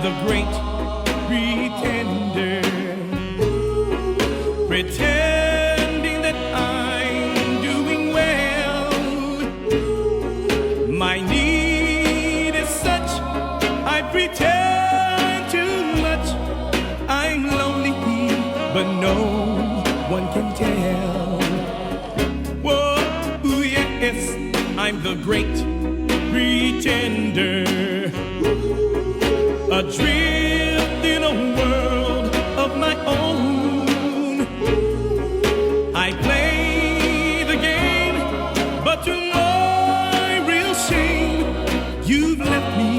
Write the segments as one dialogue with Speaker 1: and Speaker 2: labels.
Speaker 1: the great pretender, pretending that I'm doing well. My need is such, I pretend too much. I'm lonely, but no one can tell. Whoa, yes, I'm the great pretender, adrift in a world of my own. I play the game, but to my real shame, you've left me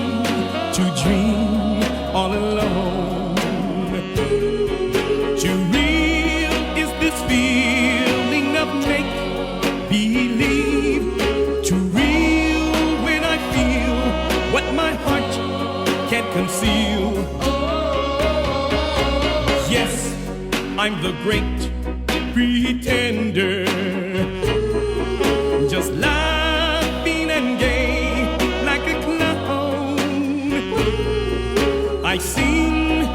Speaker 1: to dream all alone. Too real is this feeling of make-believe. Too real when I feel what my heart can't conceal. Yes, I'm the great pretender, just laughing and gay like a clown. I seem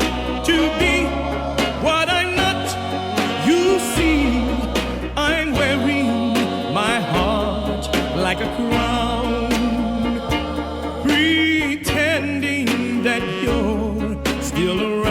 Speaker 1: to be what I'm not. You see, I'm wearing my heart like a crown, pretending that you're still around.